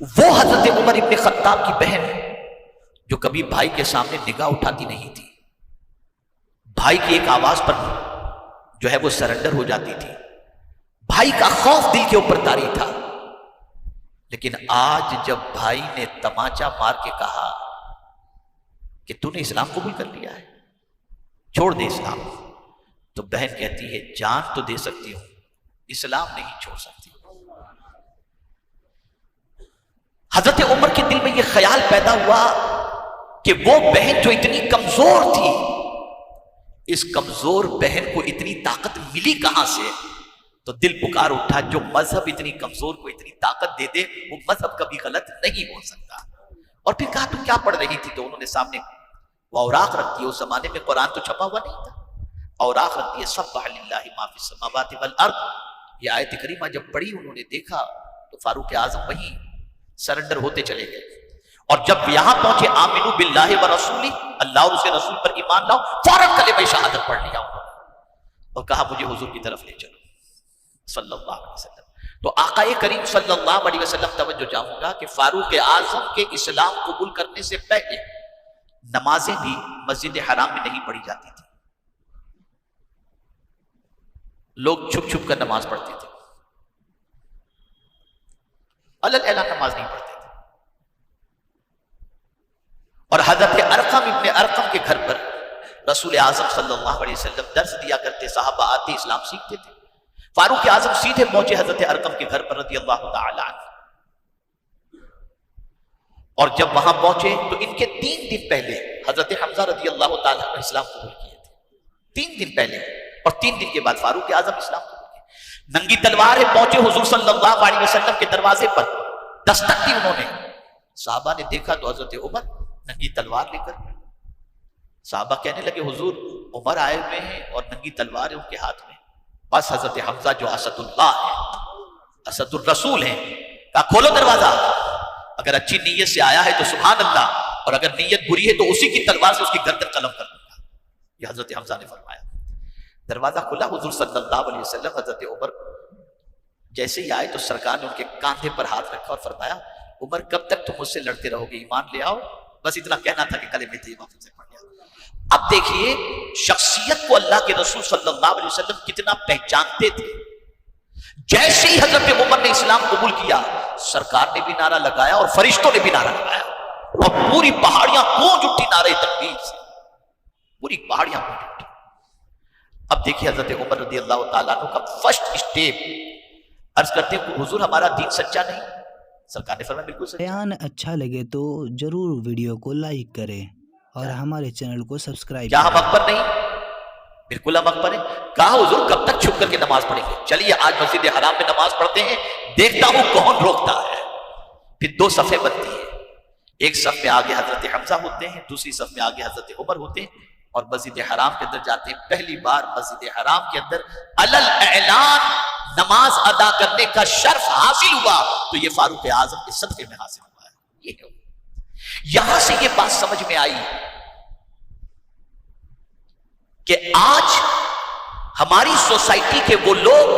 وہ حضرت عمر ابن خطاب کی بہن جو کبھی بھائی کے سامنے نگاہ اٹھاتی نہیں تھی، بھائی کی ایک آواز پر جو ہے وہ سرنڈر ہو جاتی تھی، بھائی کا خوف دل کے اوپر طاری تھا، لیکن آج جب بھائی نے تماچا مار کے کہا کہ تو نے اسلام قبول کر لیا ہے، چھوڑ دے اسلام، تو بہن کہتی ہے جان تو دے سکتی ہوں، اسلام نہیں چھوڑ سکتی۔ حضرت عمر کے دل میں یہ خیال پیدا ہوا کہ وہ بہن جو اتنی کمزور تھی، اس کمزور بہن کو اتنی طاقت ملی کہاں سے؟ تو دل پکار اٹھا جو مذہب اتنی کمزور کو اتنی طاقت دے دے وہ مذہب کبھی غلط نہیں ہو سکتا۔ اور پھر کہا تم کیا پڑھ رہی تھی؟ تو انہوں نے سامنے وہ اوراق رکھ دی، اس زمانے میں قرآن تو چھپا ہوا نہیں تھا، اوراق رکھ دی، سبح للہ ما فی السماوات والارض۔ یہ آیت کریمہ جب پڑھی انہوں نے دیکھا تو فاروق اعظم وہیں سرنڈر ہوتے چلے گئے، اور جب یہاں پہنچے آمنو باللہ ورسولہ، اللہ اور اس کے رسول پر ایمان لاؤ، فوراً کلمہ شہادت پڑھ لیا انہوں نے اور کہا مجھے حضور کی طرف لے چلو صلی اللہ علیہ وسلم۔ تو آقا کریم صلی اللہ علیہ وسلم توجہ چاہوں گا کہ فاروق اعظم کے اسلام قبول کرنے سے پہلے نمازیں بھی مسجد حرام میں نہیں پڑھی جاتی تھی، لوگ چھپ چھپ کر نماز پڑھتے تھے، علل اعلان نماز نہیں پڑھتے تھے۔ اور حضرت ارقم ابن ارقم کے گھر پر رسول اعظم صلی اللہ علیہ وسلم درس دیا کرتے، صحابہ آتے اسلام سیکھتے تھے۔ فاروق اعظم سیدھے پہنچے حضرت ارقم کے گھر پر رضی اللہ تعالی عنہ، اور جب وہاں پہنچے تو ان کے 3 دن پہلے حضرت حمزہ رضی اللہ تعالی عنہ اسلام قبول کیے تھے، 3 دن پہلے، اور 3 دن کے بعد فاروق اعظم اسلام قبول کیے۔ ننگی تلوار پہنچے حضور صلی اللہ علیہ وسلم کے دروازے پر، دستک دی انہوں نے، صحابہ نے دیکھا تو حضرت عمر ننگی تلوار لے کر، صحابہ کہنے لگے حضور عمر آئے ہوئے ہیں اور ننگی تلوار ہے ان کے ہاتھ میں۔ بس حضرت حمزہ جو اسد اللہ ہے، اسد الرسول ہیں، کہا کھولو دروازہ، اگر اچھی نیت سے آیا ہے تو سبحان اللہ، اور اگر نیت بری ہے تو اسی کی تلوار سے اس کی گردن قلم کر دوں گا، یہ حضرت حمزہ نے فرمایا۔ دروازہ کھلا، حضور صلی اللہ علیہ وسلم حضرت عمر جیسے ہی آئے تو سرکار نے ان کے کاندھے پر ہاتھ رکھا اور فرمایا عمر کب تک تم مجھ سے لڑتے رہو گے، ایمان لے آؤ، بس اتنا کہنا تھا کہ کلمہ طیبہ سے پڑھ لیا۔ اب دیکھیے شخصیت کو اللہ کے رسول صلی اللہ علیہ وسلم کتنا پہچانتے تھے۔ جیسے ہی حضرت عمر نے اسلام قبول کیا، سرکار نے بھی نعرہ لگایا اور فرشتوں نے بھی نعرہ لگایا، اور پوری پہاڑیاں گونج اٹھی نعرہ تکبیر سے، پوری پہاڑیاں گونج اٹھی۔ اب دیکھیے حضرت عمر رضی اللہ تعالیٰ عنہ کا فرسٹ اسٹیپ، عرض کرتے ہیں حضور ہمارا دین سچا نہیں، سرکار نے فرمایا بالکل سچا۔ بیان اچھا لگے تو ضرور ویڈیو کو لائک کریں اور ہمارے چینل کو سبسکرائب کیا کریں۔ ہم اکبر نہیں؟ بالکل ہم اکبر ہیں۔ کہا حضور کب تک چھپ کر کے نماز پڑھیں گے؟ چلیے آج مسجد حرام میں نماز پڑھتے ہیں، دیکھتا ہوں کون روکتا ہے۔ پھر 2 صفیں بنتی ہیں، ایک صف میں آگے حضرت حمزہ ہوتے ہیں، دوسری صف میں آگے حضرت عمر ہوتے ہیں، اور مسجد حرام کے اندر جاتے ہیں۔ پہلی بار مسجد حرام کے اندر علل اعلان نماز ادا کرنے کا شرف حاصل ہوا تو یہ فاروق اعظم کے صدقے میں حاصل ہوا ہے۔ یہ یہاں سے یہ بات سمجھ میں آئی کہ آج ہماری سوسائٹی کے وہ لوگ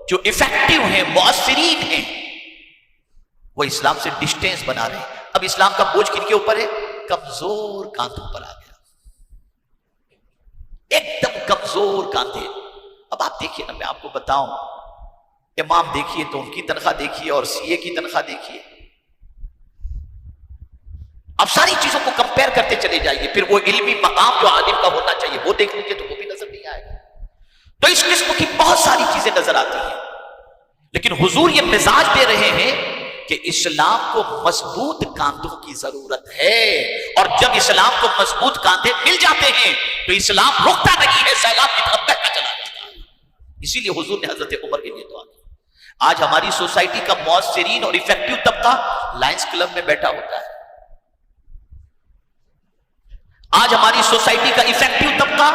جو افیکٹو ہیں، مؤثرین ہیں، وہ اسلام سے ڈسٹینس بنا رہے ہیں۔ اب اسلام کا بوجھ کن کے اوپر ہے؟ کمزور کاندھوں پر آ گیا، ایک دم کمزور کاندھے۔ اب آپ دیکھیے نا، میں آپ کو بتاؤں، امام دیکھیے تو ان کی تنخواہ دیکھیے اور سی اے کی تنخواہ دیکھیے، اب ساری چیزوں کو کمپیئر کرتے چلے جائیے، پھر وہ علمی مقام جو عالم کا ہونا چاہیے وہ دیکھ لیجیے تو وہ بھی نظر نہیں آئے گا۔ تو اس قسم کی بہت ساری چیزیں نظر آتی ہیں، لیکن حضور یہ مزاج دے رہے ہیں کہ اسلام کو مضبوط کاندھوں کی ضرورت ہے، اور جب اسلام کو مضبوط کاندھے مل جاتے ہیں تو اسلام رکتا نہیں ہے، سیلاب کی طرف بہتا چلا جاتا ہے۔ اسی لیے حضور نے حضرت عمر کے لیے دعا کی۔ آج ہماری سوسائٹی کا مؤثرین اور افیکٹو طبقہ لائنز کلب میں بیٹھا ہوتا ہے، آج ہماری سوسائٹی کا افیکٹو طبقہ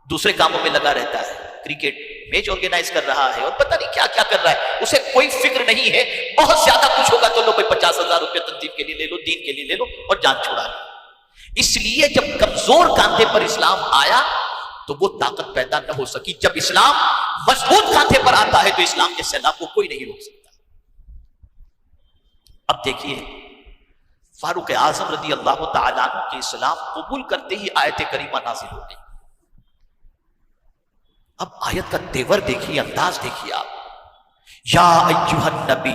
دوسرے کاموں میں لگا رہتا ہے، کرکٹ میچ آرگنائز کر رہا ہے اور پتہ نہیں کیا کیا کر رہا ہے، اسے کوئی فکر نہیں ہے، بہت زیادہ کچھ ہوگا تو لو 50,000 روپے تنظیم کے لیے لے لو، دین کے لیے لے لو اور جان چھڑا لو۔ اس لیے جب کمزور کاندھے پر اسلام آیا تو وہ طاقت پیدا نہ ہو سکی، جب اسلام مضبوط کاندھے پر آتا ہے تو اسلام کے سیلاب کو کوئی نہیں روک سکتا۔ دیکھیے فاروق اعظم رضی اللہ تعالیٰ عنہ کے اسلام قبول کرتے ہی آیت کریمہ نازل ہو گئی. اب آیت کا تیور دیکھیے، انداز دیکھیے آپ. یا ایھا النبی،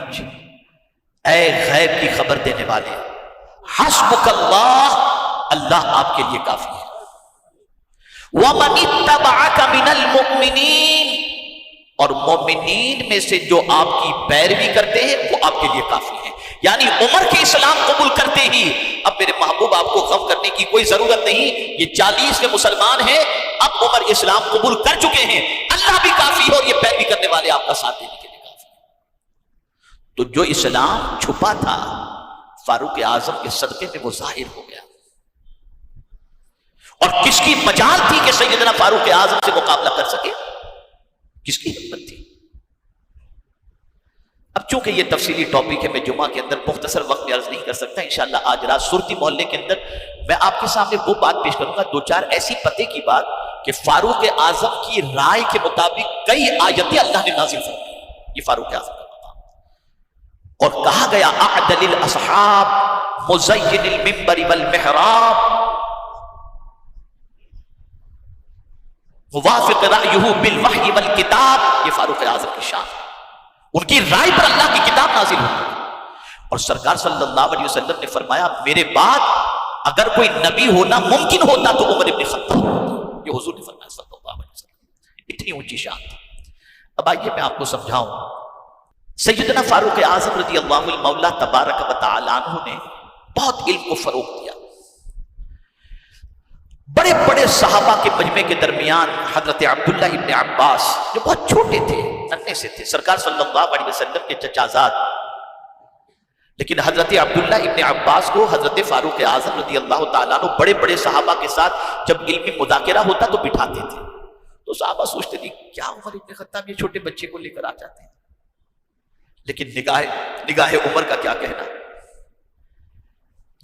اے غیب کی خبر دینے والے، حسبک اللہ، اللہ آپ کے لیے کافی ہے. وَمَنِ اتَّبَعَكَ مِنَ الْمُؤْمِنِينَ، اور مومنین میں سے جو آپ کی پیروی کرتے ہیں وہ آپ کے لیے کافی ہیں. یعنی عمر کے اسلام قبول کرتے ہی اب میرے محبوب آپ کو غم کرنے کی کوئی ضرورت نہیں. یہ 40 کے مسلمان ہیں، اب عمر اسلام قبول کر چکے ہیں، اللہ بھی کافی ہے اور یہ پیروی کرنے والے آپ کا ساتھ دینے کے لیے کافی ہے. تو جو اسلام چھپا تھا فاروق اعظم کے صدقے میں وہ ظاہر ہو گیا. اور کس کی مجال تھی کہ سیدنا فاروق اعظم سے مقابلہ کر سکے؟ کس کی ہمت تھی؟ اب چونکہ یہ تفصیلی ٹاپک ہے، میں جمعہ کے اندر مختصر وقت میں عرض نہیں کر سکتا. انشاءاللہ آج رات سرتی محلے کے اندر میں آپ کے سامنے وہ بات پیش کروں گا، 2-4 ایسی پتے کی بات کہ فاروق اعظم کی رائے کے مطابق کئی آیتیں اللہ نے نازل فرمائی. یہ فاروق اعظم کا مقام. اور کہا گیا اعدل الاصحاب مزین المنبر والمحراب موافق رأیہ بالوحی والکتاب. یہ فاروق اعظم کی شان ہے. ان کی رائے پر اللہ کی کتاب نازل ہوئی. اور سرکار صلی اللہ علیہ وسلم نے فرمایا میرے بعد اگر کوئی نبی ہونا ممکن ہوتا تو عمر ابن خطاب ہوتا. یہ حضور نے فرمایا صلی اللہ علیہ وسلم. اتنی اونچی شان تھی. اب آئیے میں آپ کو سمجھاؤں. سیدنا فاروق اعظم رضی اللہ المولا تبارک و تعالی عنہ نے بہت علم کو فروغ دیا. بڑے بڑے صحابہ کے مجمع کے درمیان حضرت عبداللہ ابن عباس جو بہت چھوٹے تھے، ننھے سے تھے، سرکار صلی اللہ علیہ وسلم کے چچا زاد، لیکن حضرت عبداللہ ابن عباس کو حضرت فاروق اعظم رضی اللہ تعالیٰ عنہ بڑے بڑے صحابہ کے ساتھ جب علمی مذاکرہ ہوتا تو بٹھاتے تھے. تو صحابہ سوچتے تھے کیا عمر ابن خطاب یہ چھوٹے بچے کو لے کر آ جاتے ہیں. لیکن نگاہ عمر کا کیا کہنا.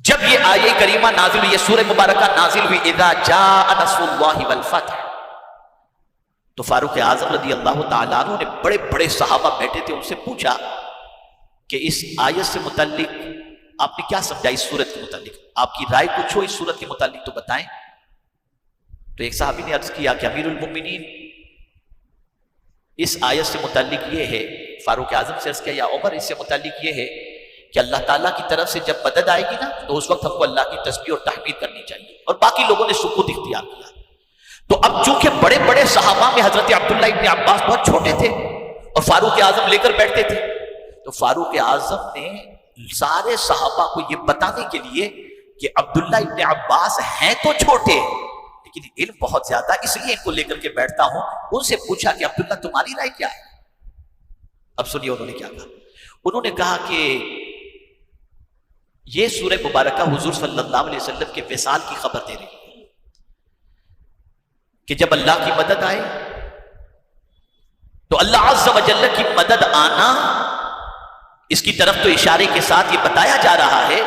جب یہ آیہ کریمہ نازل ہوئی، یہ سورہ مبارکہ نازل ہوئی اذا جاء نصر اللہ والفتح، تو فاروق اعظم رضی اللہ تعالیٰ عنہ نے بڑے بڑے صحابہ بیٹھے تھے، ان سے پوچھا کہ اس آیت سے متعلق آپ نے کیا سمجھا، اس سورت کے متعلق آپ کی رائے کچھ ہو اس سورت کے متعلق تو بتائیں. تو ایک صحابی نے عرض کیا کہ امیر المومنین اس آیت سے متعلق یہ ہے، فاروق اعظم سے عرض کیا یا عمر اس سے متعلق یہ ہے کہ اللہ تعالیٰ کی طرف سے جب مدد آئے گی نا تو اس وقت ہم کو اللہ کی تسبیح اور تحمید کرنی چاہیے. اور باقی لوگوں نے سکوت اختیار کیا. تو اب چونکہ بڑے بڑے صحابہ میں حضرت عبداللہ ابن عباس بہت چھوٹے تھے اور فاروق اعظم لے کر بیٹھتے تھے، تو فاروق اعظم نے سارے صحابہ کو یہ بتانے کے لیے کہ عبداللہ ابن عباس ہیں تو چھوٹے لیکن علم بہت زیادہ، اس لیے ان کو لے کر کے بیٹھتا ہوں. ان سے پوچھا کہ عبداللہ تمہاری رائے کیا ہے. اب سنیے انہوں نے کیا کہا. انہوں نے کہا کہ یہ سورہ مبارکہ حضور صلی اللہ علیہ وسلم کے وصال کی خبر دے رہی ہے کہ جب اللہ کی مدد آئے تو اللہ عز و جل کی مدد آنا، اس کی طرف تو اشارے کے ساتھ یہ بتایا جا رہا ہے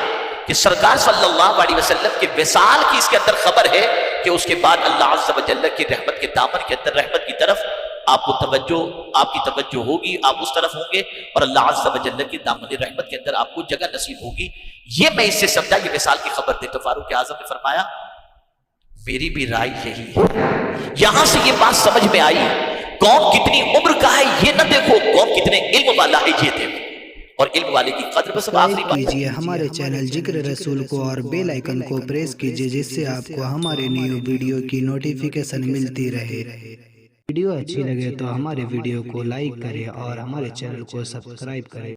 کہ سرکار صلی اللہ علیہ وسلم کے وصال کی اس کے اندر خبر ہے کہ اس کے بعد اللہ عز و جل کی رحمت کے دامن کے اندر، رحمت کی طرف آپ کو آپ کی توجہ ہوگی، آپ اس طرف ہوں گے اور اللہ عز و جل کی دامن رحمت کے اندر آپ کو جگہ نصیب ہوگی. یہ میں اس سے سمجھا یہ وصال کی خبر دے. تو فاروق اعظم نے فرمایا میری بھی رائے یہی ہے. یہاں سے یہ بات سمجھ میں آئی کون کتنی عمر کا ہے یہ نہ دیکھو، کون کتنے علم والا ہے یہ دیکھو، اور علم والے کی قدر. بس آخری بات کیجئے ہمارے چینل ذکر رسول کو اور بیل آئیکن کو پریس کیجئے جس سے آپ کو ہمارے نیو ویڈیو کی نوٹیفیکیشن ملتی رہے. ویڈیو اچھی لگے تو ہمارے ویڈیو کو لائک کریں اور ہمارے چینل کو سبسکرائب کریں.